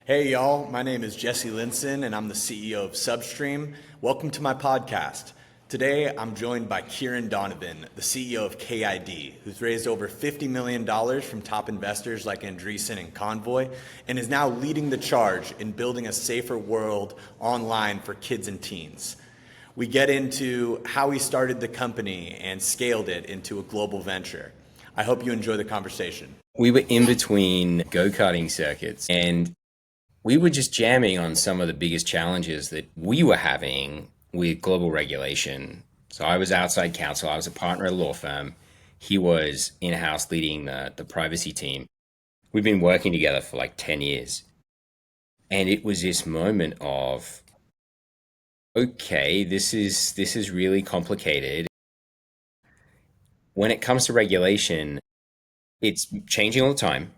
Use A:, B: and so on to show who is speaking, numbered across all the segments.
A: Hey y'all, my name is Jesse Linson and I'm the CEO of Substream. Welcome to my podcast. Today I'm joined by Kieran Donovan, the CEO of KID, who's raised over $50 million from top investors like Andreessen and Convoy, and is now leading the charge in building a safer world online for kids and teens. We get into how he started the company and scaled it into a global venture. I hope you enjoy the conversation.
B: We were in between go-karting circuits and we were just jamming on some of the biggest challenges that we were having with global regulation. So I was outside counsel, I was a partner at a law firm. He was in-house leading the privacy team. We've been working together for like 10 years. And it was this moment of, okay, this is really complicated. When it comes to regulation, it's changing all the time.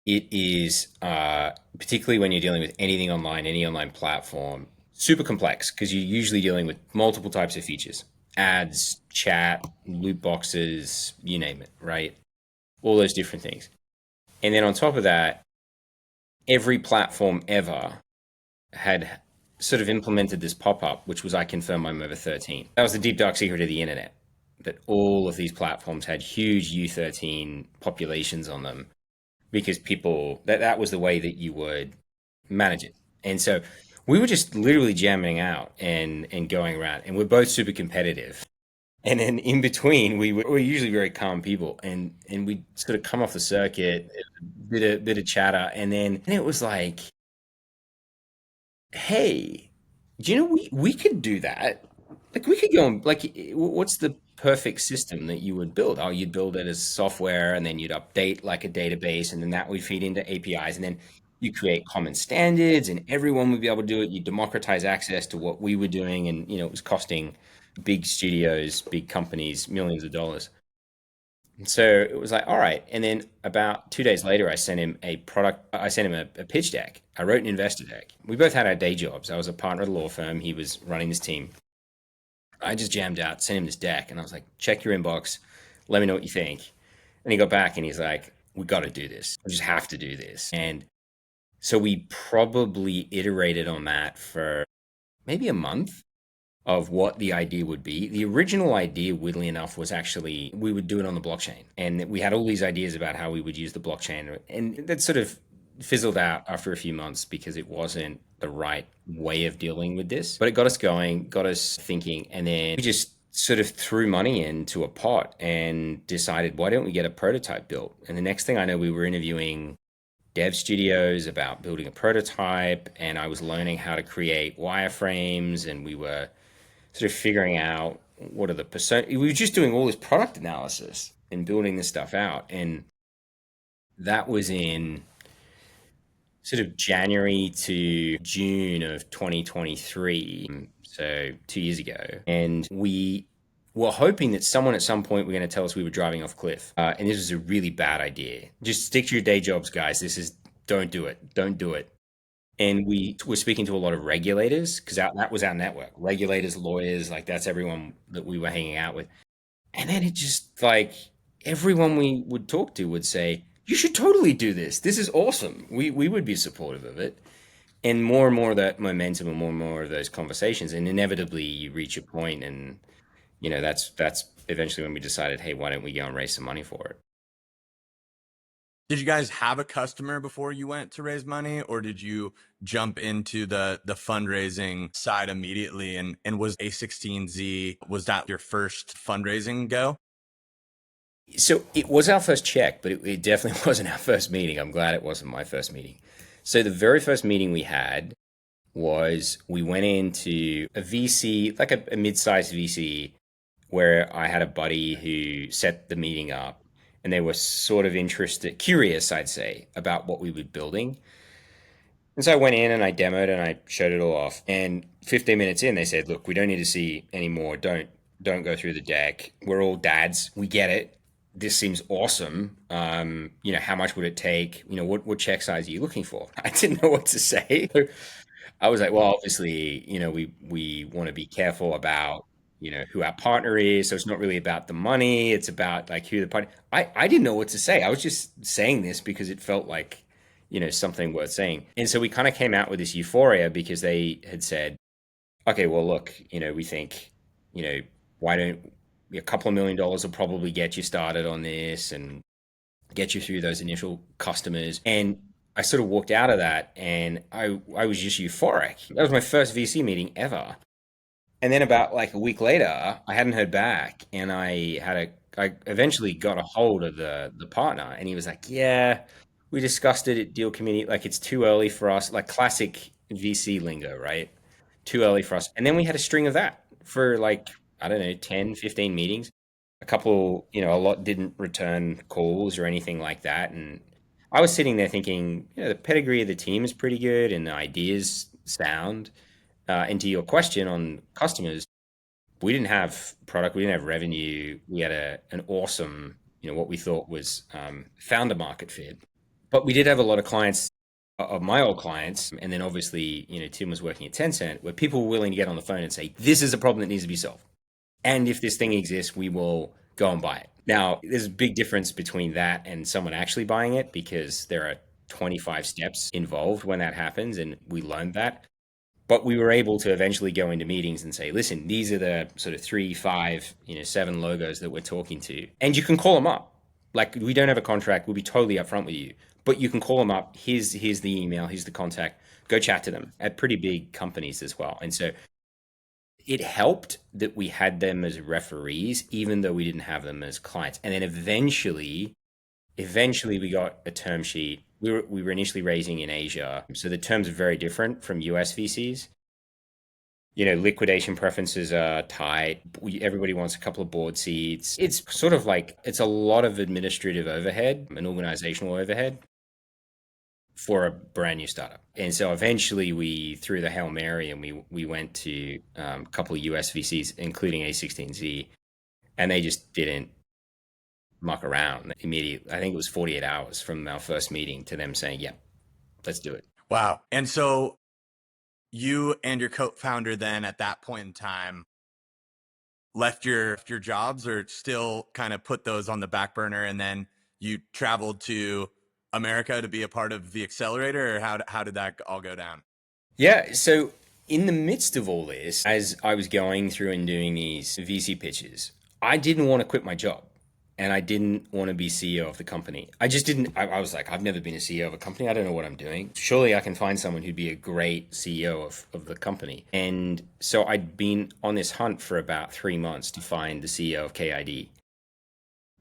B: It is, particularly when you're dealing with anything online, any online platform, super complex because you're usually dealing with multiple types of features: ads, chat, loot boxes, you name it, right? All those different things. And then on top of that, every platform ever had sort of implemented this pop up, which was I confirm I'm over 13. That was the deep dark secret of the internet, that all of these platforms had huge U13 populations on them because people that was the way that you would manage it. And so we were just literally jamming out and going around, and we're both super competitive. And then in between, we're usually very calm people, and we sort of come off the circuit, bit of chatter, and it was like, hey, do you know we could do that? Like we could go and like, what's the perfect system that you would build? Oh, you'd build it as software, and then you'd update like a database, and then that would feed into APIs, and then you create common standards, and everyone would be able to do it. You democratize access to what we were doing, and it was costing big studios, big companies, millions of dollars. And so it was like, all right. And then about 2 days later, I sent him a pitch deck. I wrote an investor deck. We both had our day jobs. I was a partner at a law firm. He was running this team. I just jammed out, sent him this deck, and I was like, check your inbox. Let me know what you think. And he got back and he's like, we got to do this. We just have to do this. And so we probably iterated on that for maybe a month of what the idea would be. The original idea, weirdly enough, was actually we would do it on the blockchain. And we had all these ideas about how we would use the blockchain. And that sort of fizzled out after a few months because it wasn't the right way of dealing with this. But it got us going, got us thinking. And then we just sort of threw money into a pot and decided, why don't we get a prototype built? And the next thing I know, we were interviewing dev studios about building a prototype, and I was learning how to create wireframes, and we were sort of figuring out what are the percent. We were just doing all this product analysis and building this stuff out, and that was in sort of January to June of 2023, so 2 years ago, and we were hoping that someone at some point were going to tell us we were driving off a cliff, and this was a really bad idea. Just stick to your day jobs, guys. Don't do it. Don't do it. And we were speaking to a lot of regulators because that was our network: regulators, lawyers, like that's everyone that we were hanging out with. And then it just like everyone we would talk to would say, you should totally do this. This is awesome. We would be supportive of it. And more of that momentum and more of those conversations. And inevitably you reach a point, and that's eventually when we decided, hey, why don't we go and raise some money for it?
A: Did you guys have a customer before you went to raise money, or did you jump into the fundraising side immediately? And was A16Z, was that your first fundraising go?
B: So it was our first check, but it definitely wasn't our first meeting. I'm glad it wasn't my first meeting. So the very first meeting we had was we went into a VC, like a mid-sized VC, where I had a buddy who set the meeting up, and they were sort of interested, curious, I'd say, about what we were building. And so I went in and I demoed and I showed it all off. And 15 minutes in, they said, "Look, we don't need to see any more. Don't go through the deck. We're all dads. We get it. This seems awesome. How much would it take? What check size are you looking for?" I didn't know what to say. I was like, well, obviously, we want to be careful about, who our partner is. So it's not really about the money. It's about like who the partner. I didn't know what to say. I was just saying this because it felt like, something worth saying. And so we kind of came out with this euphoria because they had said, okay, well, look, we think, you know, why don't a couple of $1 million will probably get you started on this and get you through those initial customers. And I sort of walked out of that and I was just euphoric. That was my first VC meeting ever. And then about like a week later, I hadn't heard back, and I eventually got a hold of the partner, and he was like, "Yeah, we discussed it at deal committee. Like it's too early for us. Like classic VC lingo, right? Too early for us." And then we had a string of that for like I don't know, 10, 15 meetings. A couple, a lot didn't return calls or anything like that, and I was sitting there thinking, the pedigree of the team is pretty good, and the ideas sound. And to your question on customers, we didn't have product, we didn't have revenue. We had an awesome, what we thought was founder market fit. But we did have a lot of clients, of my old clients, and then obviously, Tim was working at Tencent, where people were willing to get on the phone and say, "This is a problem that needs to be solved, and if this thing exists, we will go and buy it." Now, there's a big difference between that and someone actually buying it because there are 25 steps involved when that happens, and we learned that. But we were able to eventually go into meetings and say, listen, these are the sort of 3, 5, 7 logos that we're talking to. And you can call them up. Like, we don't have a contract. We'll be totally upfront with you. But you can call them up. Here's the email. Here's the contact. Go chat to them at pretty big companies as well. And so it helped that we had them as referees, even though we didn't have them as clients. And then eventually we got a term sheet. We were initially raising in Asia, so the terms are very different from US VCs. Liquidation preferences are tight. Everybody wants a couple of board seats. It's sort of like it's a lot of administrative overhead and organizational overhead for a brand new startup. And so eventually we threw the Hail Mary and we went to a couple of US VCs, including A16Z, and they just didn't muck around immediately. I think it was 48 hours from our first meeting to them saying, "Yeah, let's do it."
A: Wow. And so you and your co-founder then at that point in time left your jobs, or still kind of put those on the back burner, and then you traveled to America to be a part of the accelerator, or how did that all go down?
B: Yeah. So in the midst of all this, as I was going through and doing these VC pitches, I didn't want to quit my job. And I didn't want to be CEO of the company. I just didn't. I was like, I've never been a CEO of a company. I don't know what I'm doing. Surely I can find someone who'd be a great CEO of the company. And so I'd been on this hunt for about 3 months to find the CEO of KID.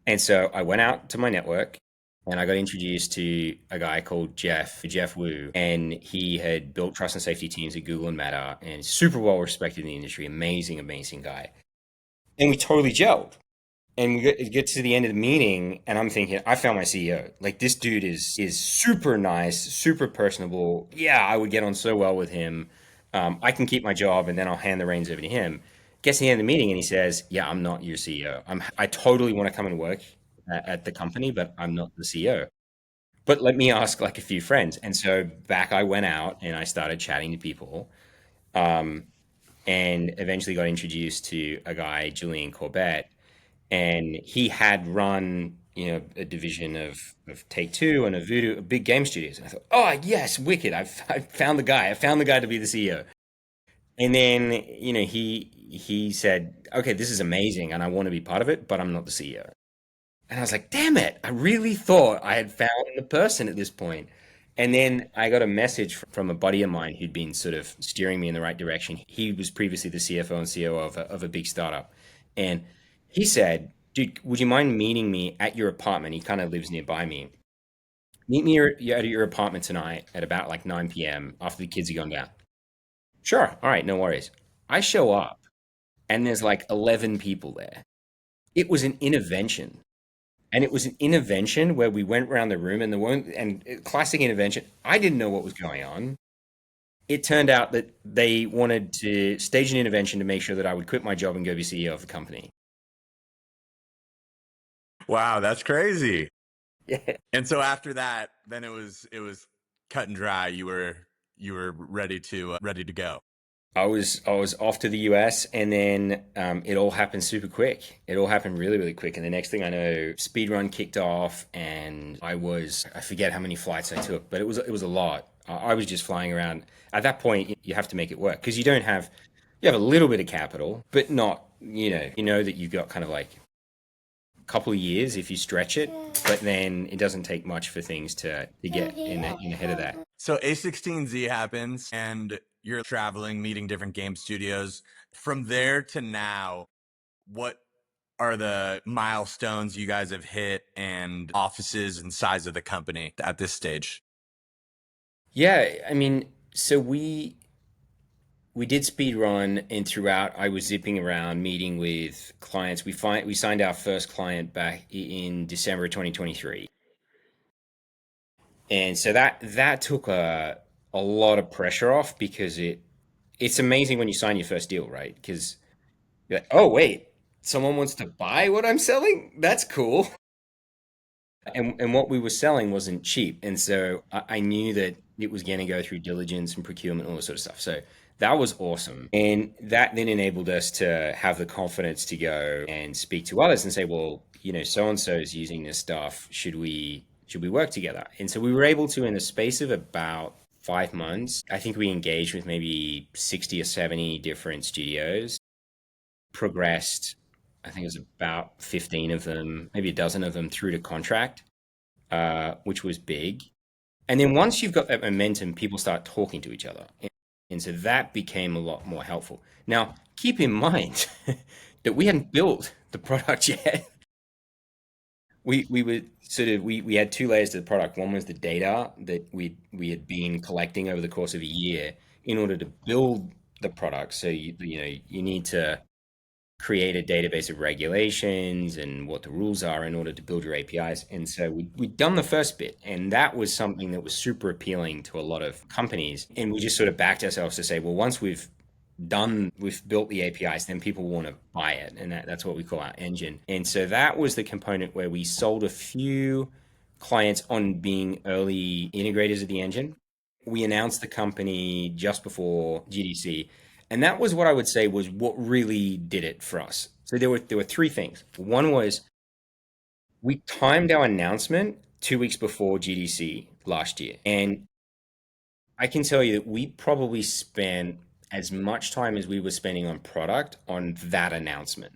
B: And so I went out to my network and I got introduced to a guy called Jeff Wu. And he had built trust and safety teams at Google and Meta and super well respected in the industry. Amazing, amazing guy. And we totally gelled. And we get to the end of the meeting, and I'm thinking, I found my CEO. Like this dude is super nice, super personable. Yeah, I would get on so well with him. I can keep my job, and then I'll hand the reins over to him. Gets to the end of the meeting, and he says, "Yeah, I'm not your CEO. I totally want to come and work at the company, but I'm not the CEO. But let me ask like a few friends." And so back I went out, and I started chatting to people, um, and eventually got introduced to a guy, Julian Corbett, and he had run a division of Take Two and of Voodoo, big game studios. And I thought, oh yes, wicked! I found the guy. I found the guy to be the CEO. And then he said, okay, this is amazing, and I want to be part of it, but I'm not the CEO. And I was like, damn it! I really thought I had found the person at this point. And then I got a message from a buddy of mine who'd been sort of steering me in the right direction. He was previously the CFO and CEO of a big startup. And he said, dude, would you mind meeting me at your apartment? He kind of lives nearby me. Meet me at your apartment tonight at about like 9 p.m. after the kids are gone down. Sure. All right. No worries. I show up and there's like 11 people there. It was an intervention. And it was an intervention where we went around the room and the one and classic intervention. I didn't know what was going on. It turned out that they wanted to stage an intervention to make sure that I would quit my job and go be CEO of the company.
A: Wow, that's crazy.
B: Yeah.
A: And so after that, then it was cut and dry. You were ready to go.
B: I was off to the US, and then it all happened super quick. It all happened really, really quick. And the next thing I know, speedrun kicked off, and I forget how many flights I took, but it was a lot. I was just flying around. At that point, you have to make it work because you have a little bit of capital, but not, you know that you've got kind of like a couple of years if you stretch it, but then it doesn't take much for things to get in ahead of that.
A: So A16Z happens and you're traveling, meeting different game studios. From there to now, what are the milestones you guys have hit and offices and size of the company at this stage?
B: Yeah, I mean, so we did speed run, and throughout I was zipping around meeting with clients. We signed our first client back in December 2023. And so that took a lot of pressure off because it's amazing when you sign your first deal, right? Because you're like, "Oh, wait, someone wants to buy what I'm selling? That's cool." And what we were selling wasn't cheap, and so I knew that it was going to go through diligence and procurement, all this sort of stuff. So that was awesome, and that then enabled us to have the confidence to go and speak to others and say, well, so and so is using this stuff. Should we work together? And so we were able to, in the space of about 5 months, I think we engaged with maybe 60 or 70 different studios, progressed. I think it was about 15 of them, maybe a dozen of them through to contract, which was big. And then once you've got that momentum, people start talking to each other. And so that became a lot more helpful. Now, keep in mind that we hadn't built the product yet. We were sort of we had two layers to the product. One was the data that we had been collecting over the course of a year in order to build the product. So you need to create a database of regulations and what the rules are in order to build your APIs. And so we'd done the first bit, and that was something that was super appealing to a lot of companies. And we just sort of backed ourselves to say, well, once we've built the APIs, then people want to buy it. And that's what we call our engine. And so that was the component where we sold a few clients on being early integrators of the engine. We announced the company just before GDC, and that was what I would say was what really did it for us. So there were three things. One was we timed our announcement 2 weeks before GDC last year, and I can tell you that we probably spent as much time as we were spending on product on that announcement.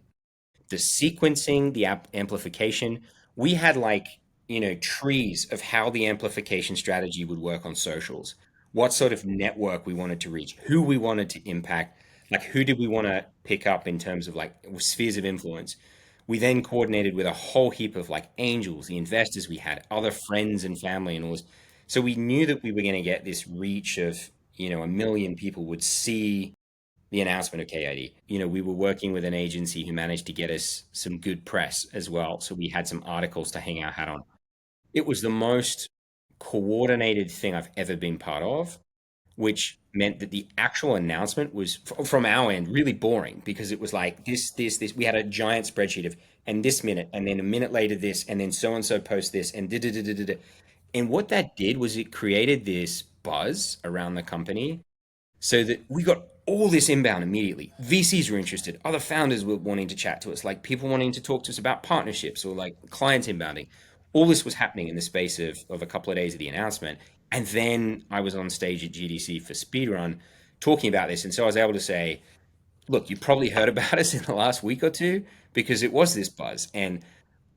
B: The sequencing, the amplification. We had like, trees of how the amplification strategy would work on socials, what sort of network we wanted to reach, who we wanted to impact, like who did we want to pick up in terms of like spheres of influence. We then coordinated with a whole heap of like angels, the investors we had, other friends and family and all this. So we knew that we were going to get this reach of, 1 million people would see the announcement of KID. We were working with an agency who managed to get us some good press as well. So we had some articles to hang our hat on. It was the most coordinated thing I've ever been part of, which meant that the actual announcement was, from our end, really boring because it was like this. We had a giant spreadsheet of, and this minute, and then a minute later this, and then so and so post this, and da da da da da. And what that did was it created this buzz around the company so that we got all this inbound immediately. VCs were interested, other founders were wanting to chat to us, like people wanting to talk to us about partnerships or like clients inbounding. All this was happening in the space of a couple of days of the announcement. And then I was on stage at GDC for Speedrun talking about this. And so I was able to say, look, you probably heard about us in the last week or two because it was this buzz. And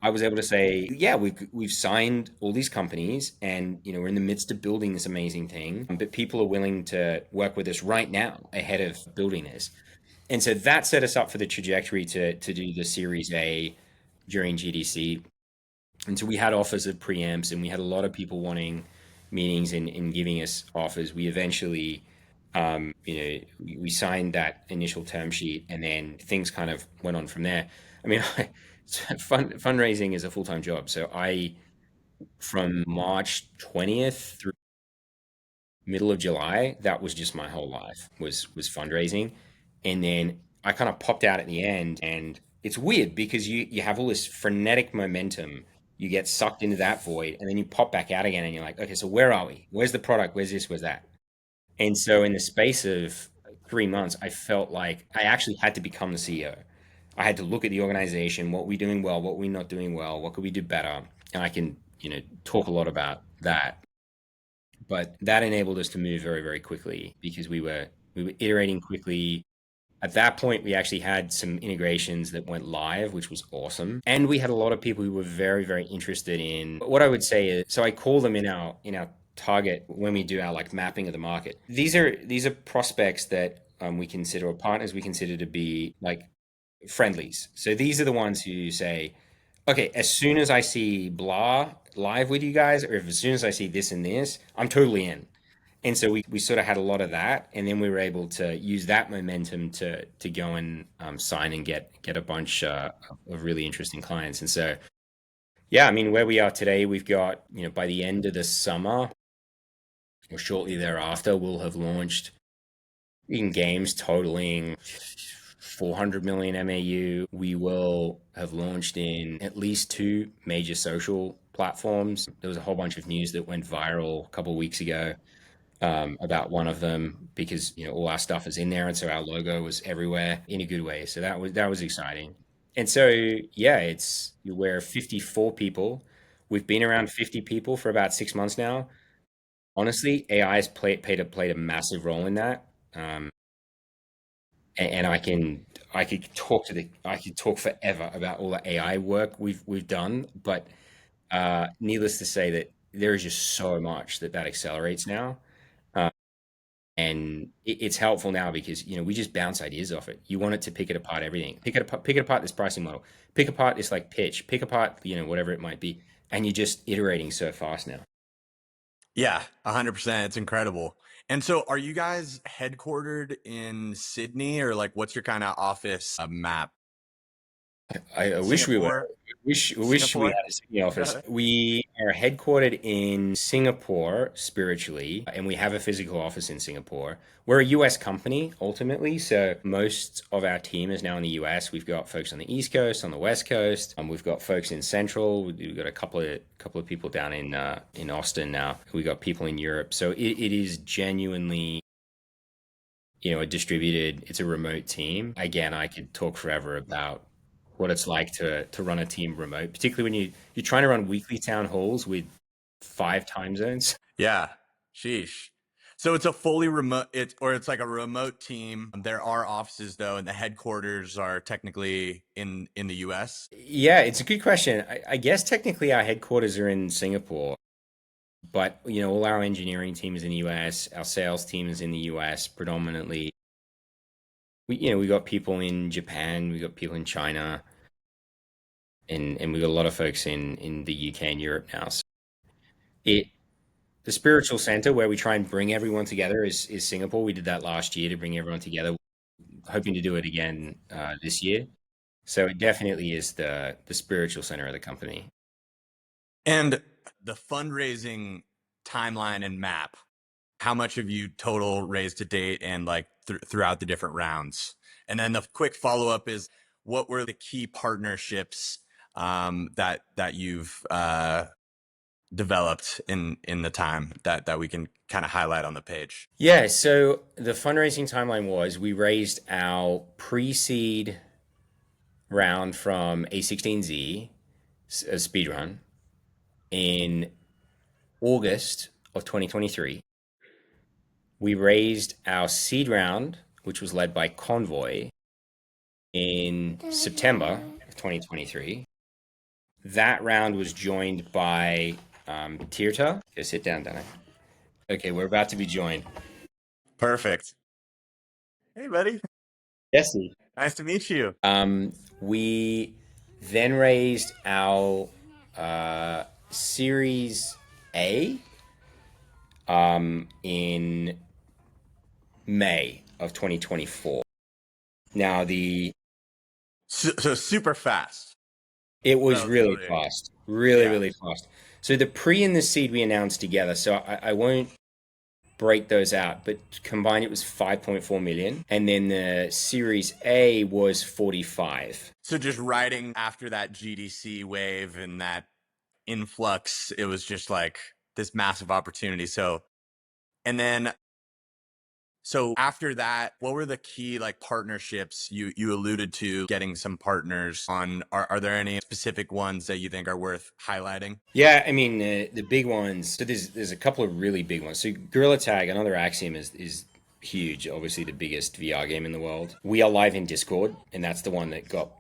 B: I was able to say, yeah, we've signed all these companies, and we're in the midst of building this amazing thing, but people are willing to work with us right now ahead of building this. And so that set us up for the trajectory to do the Series A during GDC. And so we had offers of preamps, and we had a lot of people wanting meetings and giving us offers. We eventually, we signed that initial term sheet, and then things kind of went on from there. I mean, fundraising is a full-time job. So from March 20th through middle of July, that was just my whole life was fundraising. And then I kind of popped out at the end, and it's weird because you have all this frenetic momentum. You get sucked into that void, and then you pop back out again, and you're like, okay, so where are we? Where's the product? Where's this? Where's that? And so in the space of 3 months, I felt like I actually had to become the CEO. I had to look at the organization, what we're doing well, what we're not doing well, what could we do better, and I can, talk a lot about that. But that enabled us to move very, very quickly because we were iterating quickly. At that point, we actually had some integrations that went live, which was awesome. And we had a lot of people who were very, very interested in what I would say is, so I call them in our target when we do our like mapping of the market. These are prospects that we consider, or partners we consider to be like friendlies. So these are the ones who say, okay, as soon as I see blah live with you guys, or if as soon as I see this and this, I'm totally in. And so we sort of had a lot of that, and then we were able to use that momentum to go and sign and get a bunch of really interesting clients. And so, yeah, I mean, where we are today, we've got, by the end of the summer or shortly thereafter, we'll have launched in games totaling 400 million MAU. We will have launched in at least two major social platforms. There was a whole bunch of news that went viral a couple of weeks ago about one of them because all our stuff is in there, and so our logo was everywhere in a good way. So that was exciting. And so yeah, we're 54 people. We've been around 50 people for about 6 months now. Honestly, AI has played a massive role in that. And I could talk forever about all the AI work we've done, but needless to say that there is just so much that accelerates now. And it's helpful now because we just bounce ideas off it. You want it to pick it apart, everything. Pick it apart this pricing model. Pick apart this like pitch. Pick apart whatever it might be, and you're just iterating so fast now.
A: Yeah, 100%. It's incredible. And so are you guys headquartered in Sydney, or like what's your kind of office map?
B: I wish we were.
A: Singapore?
B: We wish we
A: Singapore?
B: had a Sydney office. We are headquartered in Singapore spiritually, and we have a physical office in Singapore. We're a US company ultimately, so most of our team is now in the US. We've got folks on the East Coast, on the West Coast. We've got folks in Central. We've got a couple of people down in Austin now. We got people in Europe. So it is genuinely it's a remote team. Again, I could talk forever about what it's like to run a team remote, particularly when you're trying to run weekly town halls with 5 time zones.
A: Yeah. Sheesh. So it's a fully remote, it's like a remote team. There are offices though, and the headquarters are technically in the US.
B: Yeah, it's a good question. I guess technically our headquarters are in Singapore, but all our engineering team is in the US. Our sales team is in the US predominantly. We got people in Japan, we got people in China, and we got a lot of folks in the UK and Europe now. So it the spiritual center where we try and bring everyone together is Singapore. We did that last year to bring everyone together, hoping to do it again this year. So it definitely is the spiritual center of the company.
A: And the fundraising timeline and map, how much have you total raised to date and like throughout the different rounds? And then the quick follow up is, what were the key partnerships that you've developed in the time that we can kind of highlight on the page?
B: Yeah, so the fundraising timeline was we raised our pre-seed round from A16Z, a speed run, in August of 2023. We raised our seed round, which was led by Convoy, in September of 2023. That round was joined by Tirta. Go sit down, Dana. Okay, we're about to be joined.
A: Perfect. Hey, buddy.
B: Jesse.
A: Nice to meet you.
B: We then raised our Series A in May of 2024. Now
A: So super fast.
B: it was really
A: Relatively.
B: fast, really
A: Yeah.
B: really fast. So the pre and the seed we announced together. So I won't break those out, but combined it was 5.4 million, and then the Series A was 45.
A: So just riding after that GDC wave and that influx, it was just like this massive opportunity. So, and then So after that, what were the key like partnerships you alluded to getting some partners on? Are there any specific ones that you think are worth highlighting?
B: Yeah, I mean the big ones. So there's a couple of really big ones. So Gorilla Tag, another Axiom is huge. Obviously, the biggest VR game in the world. We are live in Discord, and that's the one that got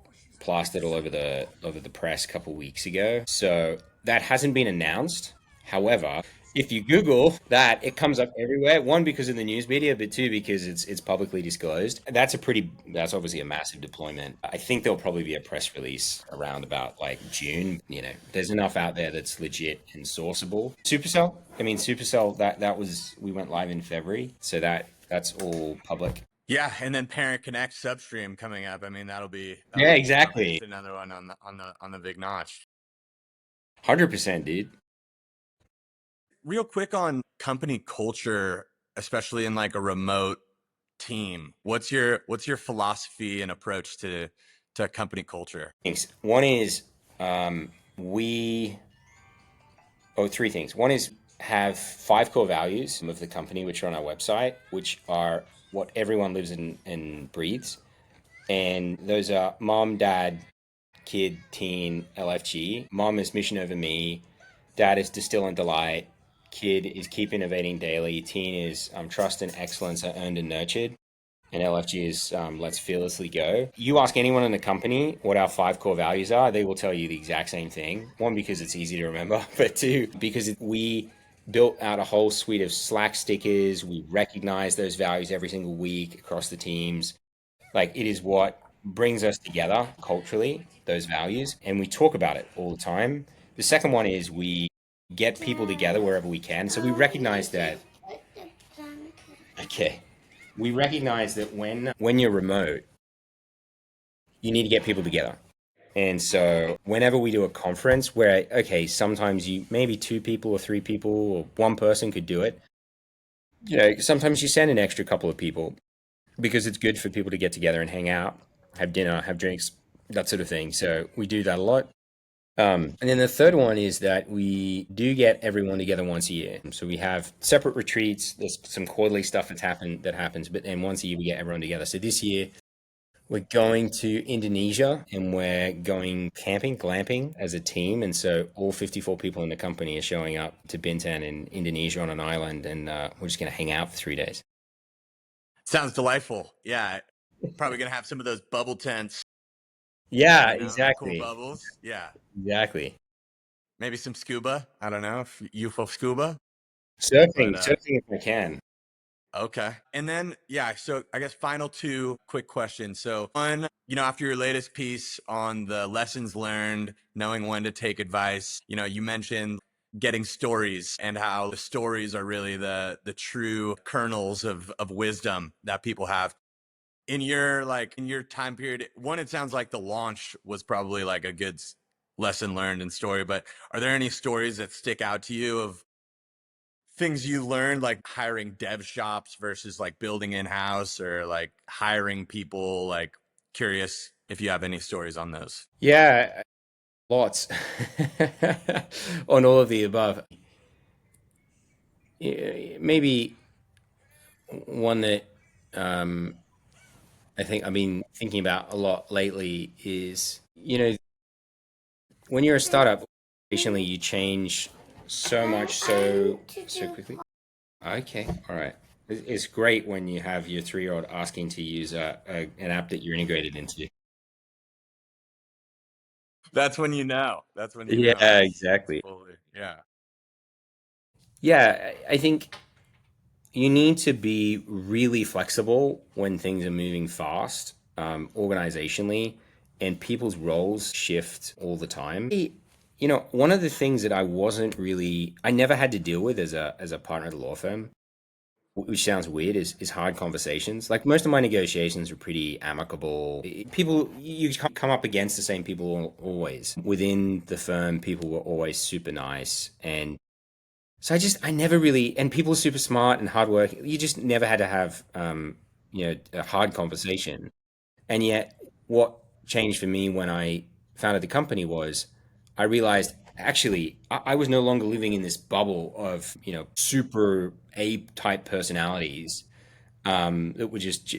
B: plastered all over the press a couple of weeks ago. So that hasn't been announced. However, if you Google that, it comes up everywhere. One, because of the news media, but two, because it's publicly disclosed. That's obviously a massive deployment. I think there'll probably be a press release around about like June. There's enough out there that's legit and sourceable. Supercell, I mean, Supercell, we went live in February, so that's all public.
A: Yeah, and then Parent Connect Substream coming up. I mean, that'll
B: Yeah,
A: be
B: exactly.
A: just another one on the big notch.
B: 100%, dude.
A: Real quick on company culture, especially in like a remote team. What's your philosophy and approach to company culture?
B: Things. One is um, we three things. One is have five core values of the company, which are on our website, which are what everyone lives and breathes. And those are mom, dad, kid, teen, LFG. Mom is mission over me. Dad is distill and delight. Kid is keep innovating daily. Teen is trust and excellence are earned and nurtured. And LFG is let's fearlessly go. You ask anyone in the company what our five core values are, they will tell you the exact same thing. One, because it's easy to remember, but two, because we built out a whole suite of Slack stickers. We recognize those values every single week across the teams. Like it is what brings us together culturally, those values, and we talk about it all the time. The second one is we get people together wherever we can. So we recognize that, okay, we recognize that when you're remote, you need to get people together. And so whenever we do a conference where, okay, sometimes you maybe two people or three people or one person could do it, sometimes you send an extra couple of people because it's good for people to get together and hang out, have dinner, have drinks, that sort of thing. So we do that a lot. And then the third one is that we do get everyone together once a year. So we have separate retreats. There's some quarterly stuff that happens, but then once a year we get everyone together. So this year we're going to Indonesia and we're going camping, glamping as a team. And so all 54 people in the company are showing up to Bintan in Indonesia on an island, and we're just going to hang out for 3 days.
A: Sounds delightful. Yeah, probably gonna have some of those bubble tents.
B: Yeah,
A: The cool
B: exactly.
A: bubbles. Yeah,
B: Exactly.
A: maybe some scuba. I don't know if UFO scuba, but
B: Surfing if I can.
A: okay. And then, yeah, so I guess final two quick questions. So, one, after your latest piece on the lessons learned, knowing when to take advice, you mentioned getting stories and how the stories are really the true kernels of wisdom that people have. In your time period, one, it sounds like the launch was probably like a good lesson learned and story, but are there any stories that stick out to you of things you learned, like hiring dev shops versus like building in house, or like hiring people? Like, curious if you have any stories on those.
B: Yeah, lots on all of the above. Yeah, maybe one that um, I think I've been thinking about a lot lately is, when you're a startup, occasionally you change so much so quickly. Okay, all right. It's great when you have your 3-year-old asking to use an app that you're integrated into.
A: That's when you know. That's when you know
B: Yeah,
A: it's
B: exactly.
A: fully, yeah.
B: Yeah, I think you need to be really flexible when things are moving fast, organizationally, and people's roles shift all the time. One of the things that I never had to deal with as a partner at a law firm, which sounds weird, is hard conversations. Like most of my negotiations were pretty amicable. People, you come up against the same people always. Within the firm, people were always super nice, and so I never really, and people are super smart and hard work. You just never had to have, a hard conversation. And yet, what changed for me when I founded the company was I realized actually I was no longer living in this bubble of, super A type personalities. that were just,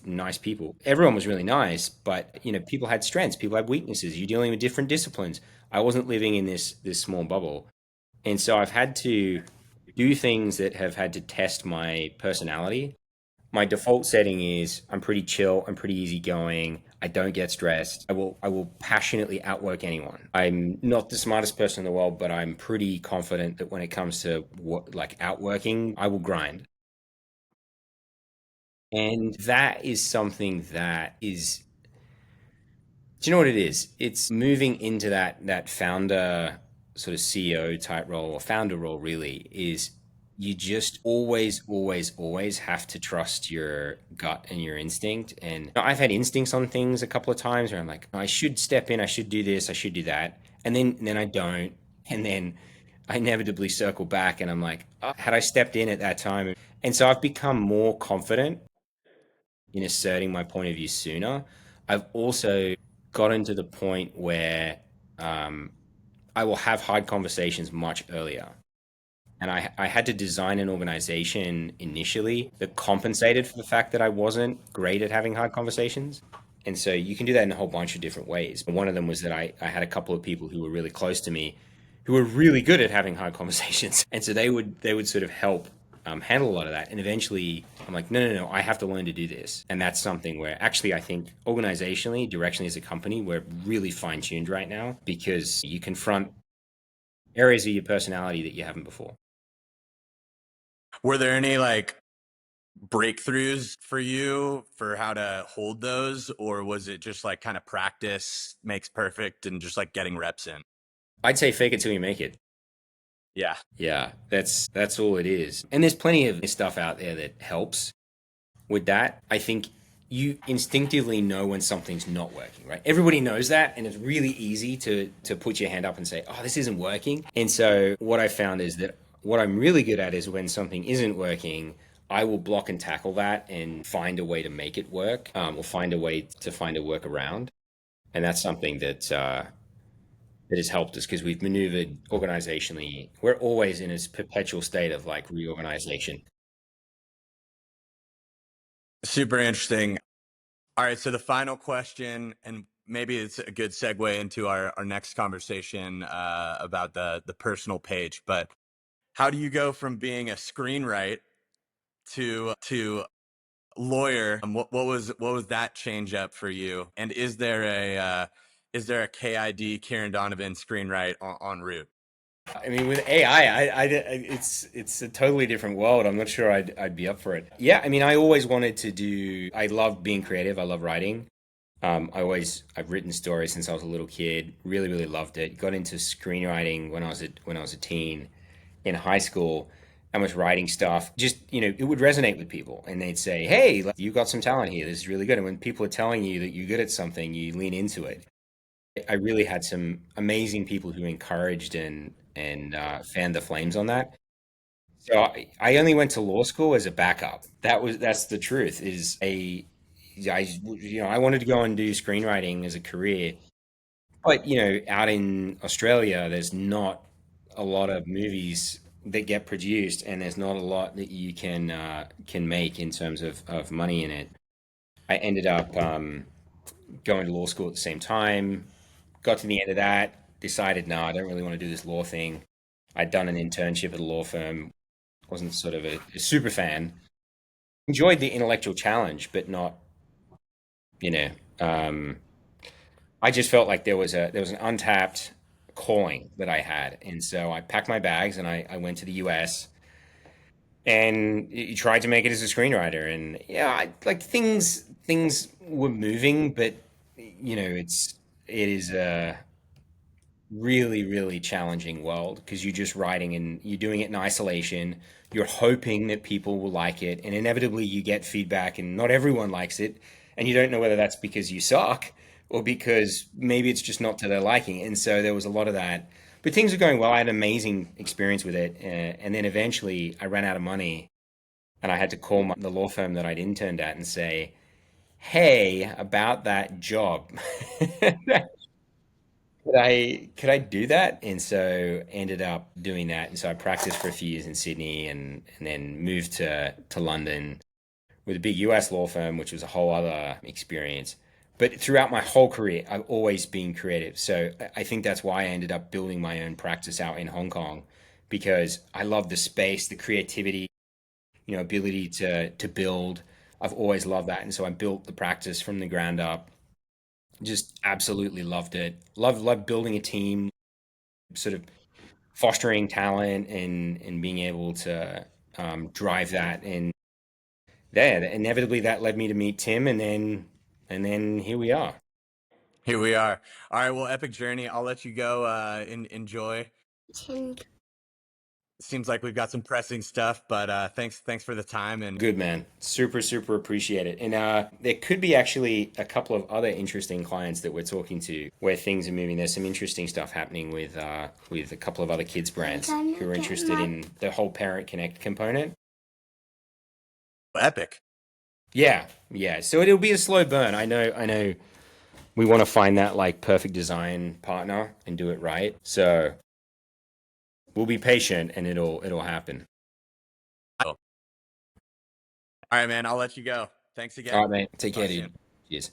B: nice people. Everyone was really nice, but, people had strengths, people had weaknesses. You're dealing with different disciplines. I wasn't living in this small bubble. And so I've had to do things that have had to test my personality. My default setting is I'm pretty chill, I'm pretty easygoing, I don't get stressed. I will passionately outwork anyone. I'm not the smartest person in the world, but I'm pretty confident that when it comes to what like outworking, I will grind. And that is something that is, do you know what it is? It's moving into that founder sort of CEO type role or founder role really is you just always, always, always have to trust your gut and your instinct. And I've had instincts on things a couple of times where I'm like, I should step in, I should do this, I should do that. And then I don't. And then I inevitably circle back and I'm like, oh, had I stepped in at that time? And so I've become more confident in asserting my point of view sooner. I've also gotten to the point where um, I will have hard conversations much earlier. And I had to design an organization initially that compensated for the fact that I wasn't great at having hard conversations. And so you can do that in a whole bunch of different ways. One of them was that I had a couple of people who were really close to me who were really good at having hard conversations. And so they would sort of help handle a lot of that. And eventually I'm like, no, no, no, I have to learn to do this. And that's something where actually I think organizationally, directionally as a company, we're really fine tuned right now because you confront areas of your personality that you haven't before.
A: Were there any like breakthroughs for you for how to hold those, or was it just like kind of practice makes perfect and just like getting reps in?
B: I'd say fake it till you make it.
A: Yeah.
B: Yeah, that's all it is. And there's plenty of stuff out there that helps with that. I think you instinctively know when something's not working, right? Everybody knows that, and it's really easy to put your hand up and say, "Oh, this isn't working." And so what I found is that what I'm really good at is when something isn't working, I will block and tackle that and find a way to make it work, or find a way to find a workaround. And that's something that has helped us because we've maneuvered organizationally. We're always in this perpetual state of like reorganization.
A: Super interesting. All right. So the final question, and maybe it's a good segue into our next conversation about the personal page, but how do you go from being a screenwriter to lawyer? What was that change up for you? And is there a KID Kieran Donovan screenwrite on route?
B: I mean, with AI, it's a totally different world. I'm not sure I'd be up for it. Yeah, I mean, I always wanted to do. I love being creative. I love writing. I've written stories since I was a little kid. Really, really loved it. Got into screenwriting when I was a teen in high school. I was writing stuff. Just it would resonate with people, and they'd say, "Hey, like, you got some talent here. This is really good." And when people are telling you that you're good at something, you lean into it. I really had some amazing people who encouraged and fanned the flames on that. So I only went to law school as a backup. That's the truth. I wanted to go and do screenwriting as a career, but out in Australia, there's not a lot of movies that get produced, and there's not a lot that you can make in terms of money in it. I ended up going to law school at the same time. Got to the end of that, decided, no, I don't really want to do this law thing. I'd done an internship at a law firm, wasn't sort of a super fan. Enjoyed the intellectual challenge, but not, you know, um, I just felt like there was an untapped calling that I had, and so I packed my bags and I went to the U.S. and tried to make it as a screenwriter. And yeah, like things were moving, but it is a really, really challenging world because you're just writing and you're doing it in isolation. You're hoping that people will like it, and inevitably you get feedback, and not everyone likes it. And you don't know whether that's because you suck or because maybe it's just not to their liking. And so there was a lot of that. But things are going well. I had an amazing experience with it. And then eventually I ran out of money and I had to call the law firm that I'd interned at and say, hey, about that job. Could I do that? And so ended up doing that. And so I practiced for a few years in Sydney and then moved to London, with a big US law firm, which was a whole other experience. But throughout my whole career, I've always been creative. So I think that's why I ended up building my own practice out in Hong Kong because I love the space, the creativity, ability to build. I've always loved that. And so I built the practice from the ground up. Just absolutely loved it. Loved building a team, sort of fostering talent and being able to drive that. And there, inevitably that led me to meet Tim, and then here we are.
A: Here we are. All right, well, epic journey. I'll let you go enjoy. Seems like we've got some pressing stuff, but thanks for the time. And
B: Good man, super super appreciate it. And there could be actually a couple of other interesting clients that we're talking to where things are moving. There's some interesting stuff happening with a couple of other kids brands who are interested in the whole parent connect component.
A: epic.
B: Yeah, yeah. So it'll be a slow burn. I know. We want to find that like perfect design partner and do it right. So we'll be patient, and it'll happen.
A: All right, man. I'll let you go. Thanks
B: All
A: again.
B: right, mate. Take care,
A: Talk
B: dude.
A: soon.
B: Cheers.